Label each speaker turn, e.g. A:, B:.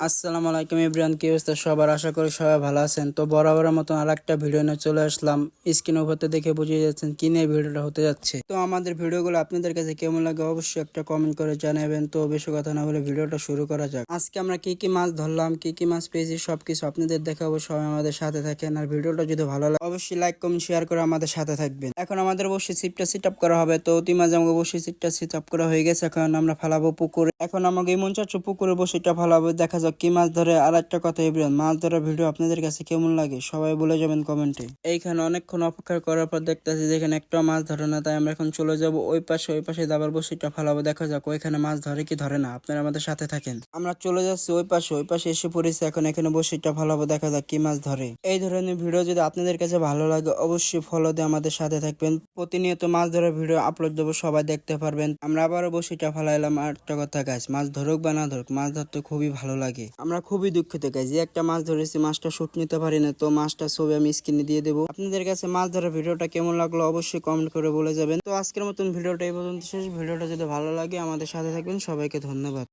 A: আসসালামু আলাইকুম এভরিওয়ান, কি অবস্থা সবার? আশা করি সবাই ভালো আছেন। তো বরাবরের মতন আরেকটা ভিডিও নিয়ে চলে আসলাম। স্ক্রিন উপরতে দেখে বুঝে যাচ্ছেন কি নিয়ে ভিডিওটা হতে যাচ্ছে। তো আমাদের ভিডিওগুলো আপনাদের কাছে কেমন লাগে অবশ্যই একটা কমেন্ট করে জানাবেন। তো বেশি কথা না বলে ভিডিওটা শুরু করা যাক। আজকে আমরা কি কি মাছ ধরলাম, কি কি মাছ পেয়েছি সবকিছু আপনাদের দেখাবো। সবাই আমাদের সাথে থাকেন, আর ভিডিওটা যদি ভালো লাগে অবশ্যই লাইক কমেন্ট শেয়ার করে আমাদের সাথে থাকবেন। এখন আমাদের অবশ্যই সিটটা সেট আপ করা হবে। তো অতি মাঝে আমাকে অবশ্যই সিটটা সেট আপ করা হয়ে গেছে। এখন আমরা ফালাবো পুকুরে। এখন আমাকে মন চাচ্ছে পুকুরে বসে এটা ফালাবো, দেখা যাক কি মাছ ধরে। আর একটা কথা এভরিওয়ান, মাছ ধরার ভিডিও আপনাদের কাছে কেমন লাগে সবাই বলে যাবেন কমেন্টে। এইখানে অনেকক্ষণ অপেক্ষা করার পর দেখতেছি যেখানে একটা মাছ ধরে না, তাই আমরা এখন চলে যাব ওই পাশে দাবার বসিটা ফালাবো, দেখা যাক ওইখানে মাছ ধরে কি ধরে না। আপনারা আমাদের সাথে থাকেন। আমরা চলে যাচ্ছি ওই পাশে এসে পড়েছি। এখন এখানে বসিটা ফালাবো, দেখা যাক কি মাছ ধরে। এই ধরনের ভিডিও যদি আপনাদের কাছে ভালো লাগে অবশ্যই ফলো দিয়ে আমাদের সাথে থাকবেন। প্রতিনিয়ত মাছ ধরার ভিডিও আপলোড দেবো, সবাই দেখতে পারবেন। আমরা আবারও বসিটা ফালাইলাম। আর একটা কথা গাছ, মাছ ধরুক বা না ধরুক মাছ ধরতে খুবই ভালো লাগে। আমরা খুবই দুঃখিত গাইজ, যে একটা মাছ ধরেছি মাছটা শুট নিতে পারি না, তো মাছটা ছবি আমি স্ক্রিনে দিয়ে দেবো। আপনাদের কাছে মাছ ধরার ভিডিওটা কেমন লাগলো অবশ্যই কমেন্ট করে বলে যাবেন। তো আজকের মতন ভিডিওটা এই পর্যন্ত শেষ। ভিডিওটা যদি ভালো লাগে আমাদের সাথে থাকবেন। সবাইকে ধন্যবাদ।